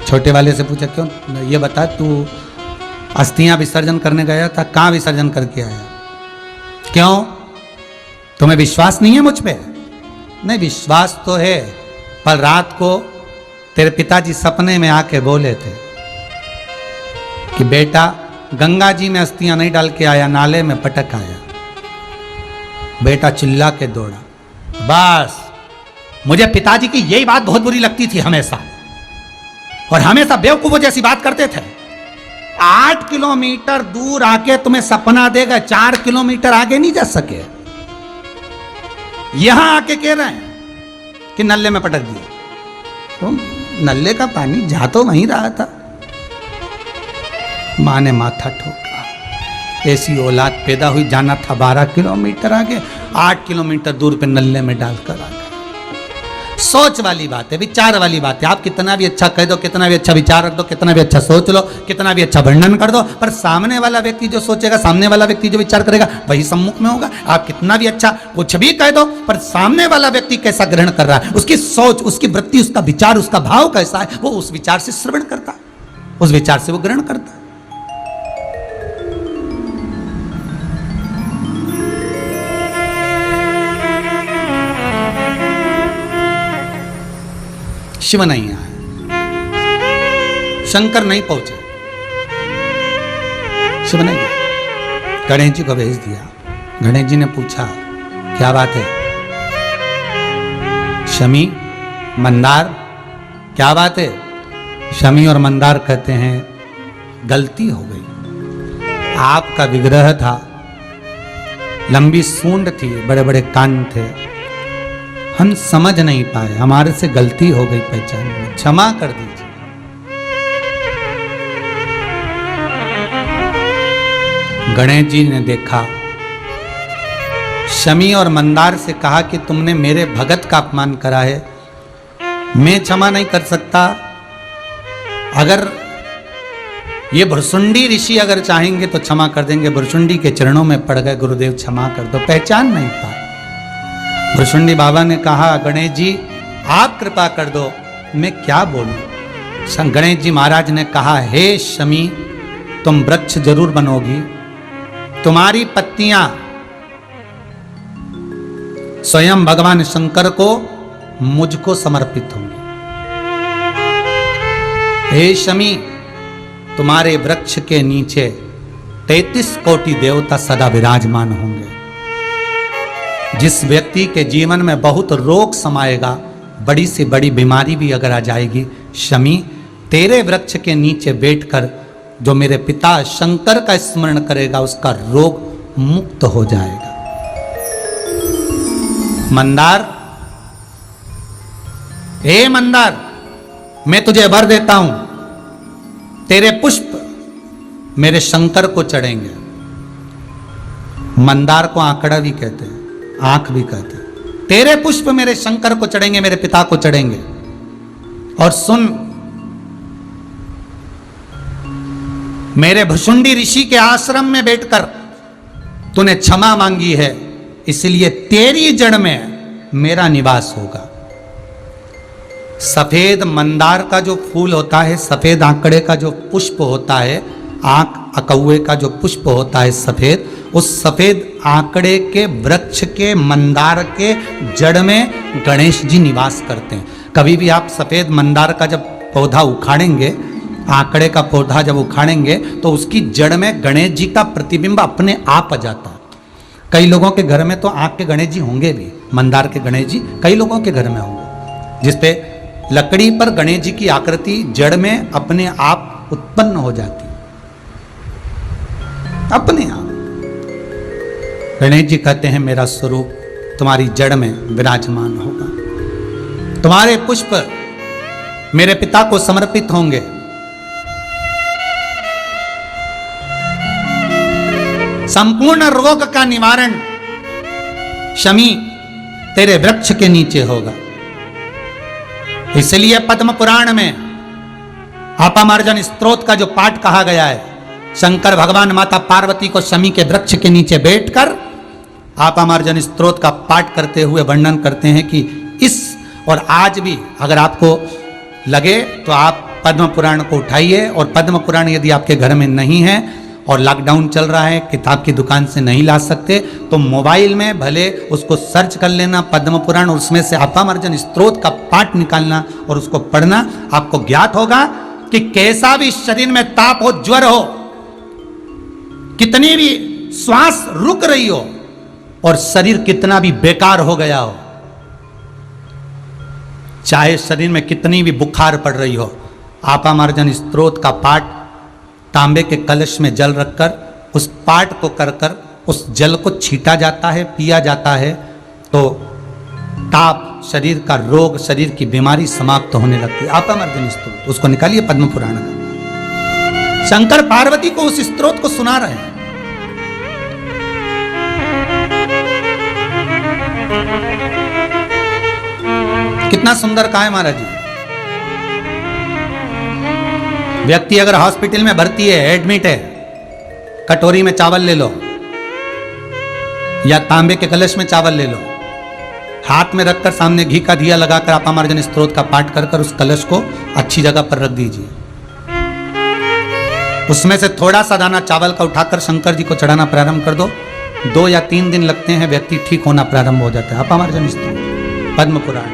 छोटे वाले से पूछा, क्यों ये बता तू अस्थियां विसर्जन करने गया था, कहाँ विसर्जन करके आया? क्यों, तुम्हें विश्वास नहीं है मुझ पे? नहीं, विश्वास तो है, पर रात को तेरे पिताजी सपने में आके बोले थे कि बेटा गंगा जी में अस्थियां नहीं डाल के आया, नाले में पटक आया। बेटा चिल्ला के दौड़ा। बस मुझे पिताजी की यही बात बहुत बुरी लगती थी हमेशा, और हमेशा बेवकूफों जैसी बात करते थे। 8 किलोमीटर दूर आके तुम्हें सपना देगा, 4 किलोमीटर आगे नहीं जा सके। यहां आके कह रहे हैं कि नल्ले में पटक दिया। तो नल्ले का पानी जा तो वहीं रहा था। मां ने माथा ठोका। ऐसी औलाद पैदा हुई, जाना था 12 किलोमीटर आगे, 8 किलोमीटर दूर पे नल्ले में डालकर आ गए। सोच वाली बात है, विचार वाली बात है। आप कितना भी अच्छा कह दो, कितना भी अच्छा विचार रख दो, कितना भी अच्छा सोच लो, कितना भी अच्छा वर्णन कर दो, पर सामने वाला व्यक्ति जो सोचेगा, सामने वाला व्यक्ति जो विचार करेगा, वही सम्मुख में होगा। आप कितना भी अच्छा कुछ भी कह दो, पर सामने वाला व्यक्ति कैसा ग्रहण कर रहा है, उसकी सोच, उसकी वृत्ति, उसका विचार, उसका भाव कैसा है, वो उस विचार से श्रवण करता है, उस विचार से वो ग्रहण करता है। शिव नहीं आए, शंकर नहीं पहुंचे, शिव नहीं आए। गणेश जी को भेज दिया। गणेश जी ने पूछा, क्या बात है? शमी, मंदार, क्या बात है? शमी और मंदार कहते हैं, गलती हो गई। आपका विग्रह था, लंबी सूंड थी, बड़े बड़े कान थे, हम समझ नहीं पाए, हमारे से गलती हो गई पहचान में, क्षमा कर दीजिए। गणेश जी ने देखा, शमी और मंदार से कहा कि तुमने मेरे भगत का अपमान करा है, मैं क्षमा नहीं कर सकता। अगर ये भुरसुंडी ऋषि अगर चाहेंगे तो क्षमा कर देंगे। भुरसुंडी के चरणों में पड़ गए, गुरुदेव क्षमा कर दो, पहचान नहीं पाए। भुरसुंडी बाबा ने कहा, गणेश जी आप कृपा कर दो, मैं क्या बोलूं। गणेश जी महाराज ने कहा, हे शमी, तुम वृक्ष जरूर बनोगी, तुम्हारी पत्तियां स्वयं भगवान शंकर को, मुझको समर्पित होंगी। हे शमी, तुम्हारे वृक्ष के नीचे 33 कोटि देवता सदा विराजमान होंगे। जिस व्यक्ति के जीवन में बहुत रोग समाएगा, बड़ी से बड़ी बीमारी भी अगर आ जाएगी, शमी तेरे वृक्ष के नीचे बैठकर जो मेरे पिता शंकर का स्मरण करेगा, उसका रोग मुक्त हो जाएगा। मंदार, हे मंदार, मैं तुझे वर देता हूं, तेरे पुष्प मेरे शंकर को चढ़ेंगे। मंदार को आंकड़ा भी कहते हैं, आंख भी कहते हैं। तेरे पुष्प मेरे शंकर को चढ़ेंगे, मेरे पिता को चढ़ेंगे। और सुन, मेरे भुरसुंडी ऋषि के आश्रम में बैठकर तूने क्षमा मांगी है, इसलिए तेरी जड़ में मेरा निवास होगा। सफेद मंदार का जो फूल होता है, सफेद आंकड़े का जो पुष्प होता है, आंख अकौए का जो पुष्प होता है सफेद, उस सफेद आंकड़े के वृक्ष के मंदार के जड़ में गणेश जी निवास करते हैं। कभी भी आप सफेद मंदार का जब पौधा उखाड़ेंगे, आंकड़े का पौधा जब उखाड़ेंगे, तो उसकी जड़ में गणेश जी का प्रतिबिंब अपने आप आ जाता है। कई लोगों के घर में तो आंख के गणेश जी होंगे भी, मंदार के गणेश जी कई लोगों के घर में होंगे, जिसपे लकड़ी पर गणेश जी की आकृति जड़ में अपने आप उत्पन्न हो जाती, अपने आप। गणेश जी कहते हैं, मेरा स्वरूप तुम्हारी जड़ में विराजमान होगा, तुम्हारे पुष्प मेरे पिता को समर्पित होंगे। संपूर्ण रोग का निवारण शमी तेरे वृक्ष के नीचे होगा। इसलिए पद्म पुराण में अपामार्जन स्तोत्र का जो पाठ कहा गया है, शंकर भगवान माता पार्वती को शमी के वृक्ष के नीचे बैठकर अपामार्जन स्तोत्र का पाठ करते हुए वर्णन करते हैं कि इस, और आज भी अगर आपको लगे तो आप पद्म पुराण को उठाइए, और पद्म पुराण यदि आपके घर में नहीं है और लॉकडाउन चल रहा है, किताब की दुकान से नहीं ला सकते, तो मोबाइल में भले उसको सर्च कर लेना पद्म पुराण, और उसमें से अपामर्जन स्त्रोत का पाठ निकालना और उसको पढ़ना। आपको ज्ञात होगा कि कैसा भी शरीर में ताप हो, ज्वर हो, कितनी भी श्वास रुक रही हो और शरीर कितना भी बेकार हो गया हो, चाहे शरीर में कितनी भी बुखार पड़ रही हो, अपामर्जन स्त्रोत का पाठ तांबे के कलश में जल रखकर उस पाठ को कर कर उस जल को छीटा जाता है, पिया जाता है, तो ताप, शरीर का रोग, शरीर की बीमारी समाप्त होने लगती है। अपामर्जन स्त्रोत, उसको निकालिए पद्म पुराण का। शंकर पार्वती को उस स्त्रोत को सुना रहे हैं। कितना सुंदर कहा है महाराज जी। व्यक्ति अगर हॉस्पिटल में भर्ती है, एडमिट है, कटोरी में चावल ले लो या तांबे के कलश में चावल ले लो, हाथ में रखकर सामने घी का दिया लगाकर अपामर्जन स्त्रोत का पाठ कर कर उस कलश को अच्छी जगह पर रख दीजिए। उसमें से थोड़ा सा दाना चावल का उठाकर शंकर जी को चढ़ाना प्रारंभ कर दो। 2 या 3 दिन लगते हैं, व्यक्ति ठीक होना प्रारंभ हो जाता है। अपामर्जन स्त्रोत, पद्म पुराण,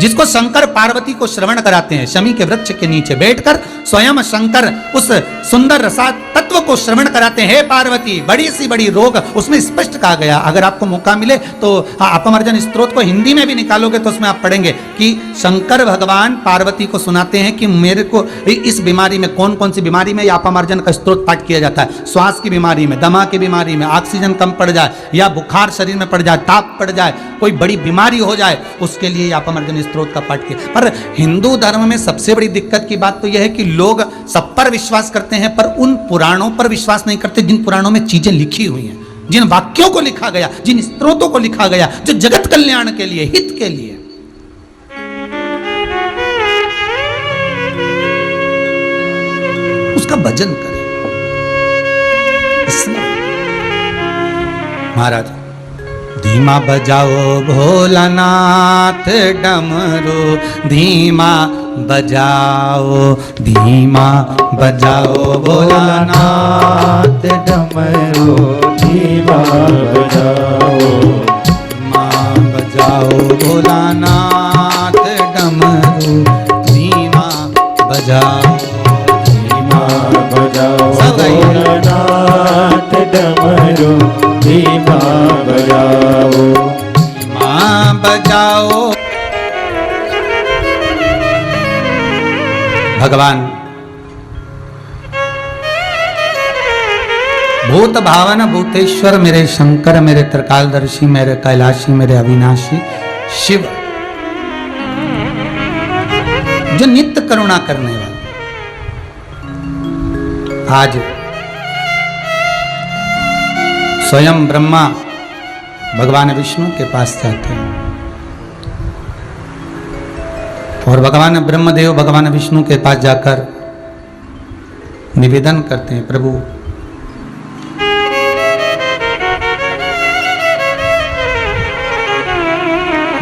जिसको शंकर पार्वती को श्रवण कराते हैं। शमी के वृक्ष के नीचे बैठकर स्वयं शंकर उस सुंदर रसा तत्व को श्रवण कराते हैं। हे पार्वती, बड़ी सी बड़ी रोग, उसमें स्पष्ट कहा गया। अगर आपको मौका मिले तो अपामर्जन स्त्रोत को हिंदी में भी निकालोगे तो उसमें आप पढ़ेंगे कि शंकर भगवान पार्वती को सुनाते हैं कि मेरे को इस बीमारी में, कौन कौन सी बीमारी में अपामर्जन का स्त्रोत पाठ किया जाता है। श्वास की बीमारी में, दमा की बीमारी में, ऑक्सीजन कम पड़ जाए या बुखार शरीर में पड़ जाए, ताप पड़ जाए, कोई बड़ी बीमारी हो जाए, उसके लिए अपामर्जन स्त्रोत का पाठ किया। पर हिंदू धर्म में सबसे बड़ी दिक्कत की बात तो यह है कि लोग सब पर विश्वास करते हैं पर उन पुराणों पर विश्वास नहीं करते जिन पुराणों में चीजें लिखी हुई हैं, जिन वाक्यों को लिखा गया, जिन स्त्रोतों को लिखा गया, जो जगत कल्याण के लिए, हित के लिए। उसका भजन करें। महाराज, धीमा बजाओ भोलानाथ डमरू, धीमा बजाओ, धीमा बजाओ भोलानाथ डमरू, धीमा बजाओ, धीमा बजाओ भोलानाथ डमरू, धीमा बजाओ, धीमा बजाओ भोलानाथ डमरू, धीमा बजाओ, धीमा बजाओ। भगवान भूत भावन भूतेश्वर, मेरे शंकर, मेरे त्रिकालदर्शी, मेरे कैलाशी, मेरे अविनाशी शिव, जो नित्य करुणा करने वाले, आज स्वयं ब्रह्मा भगवान विष्णु के पास जाते हैं और भगवान ब्रह्मदेव भगवान विष्णु के पास जाकर निवेदन करते हैं, प्रभु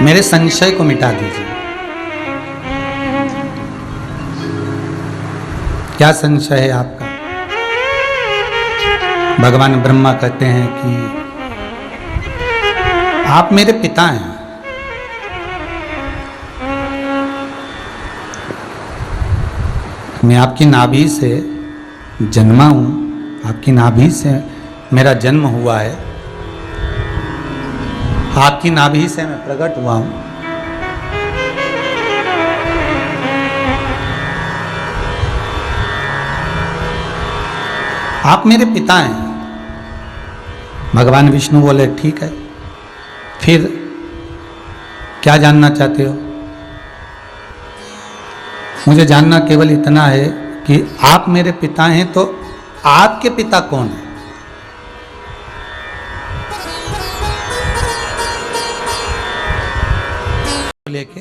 मेरे संशय को मिटा दीजिए। क्या संशय है आपका? भगवान ब्रह्मा कहते हैं कि आप मेरे पिता हैं, मैं आपकी नाभि से जन्मा हूं, आपकी नाभि से मेरा जन्म हुआ है, आपकी नाभि से मैं प्रकट हुआ हूं। आप मेरे पिता हैं। भगवान विष्णु बोले ठीक है, फिर क्या जानना चाहते हो? मुझे जानना केवल इतना है कि आप मेरे पिता हैं, तो आपके पिता कौन है? लेके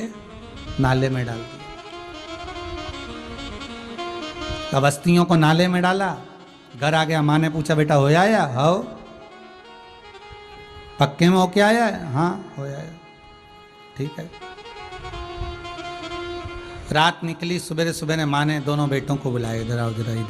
नाले में डाल दिया। अब अस्थियों को नाले में डाला, घर आ गया, माँ ने पूछा बेटा हो आया? हो पक्के में होके आया है? हाँ हो आया। ठीक है। रात निकली, सुबह सुबह ने माँ ने दोनों बेटों को बुलाया, इधर आओ जरा इधर।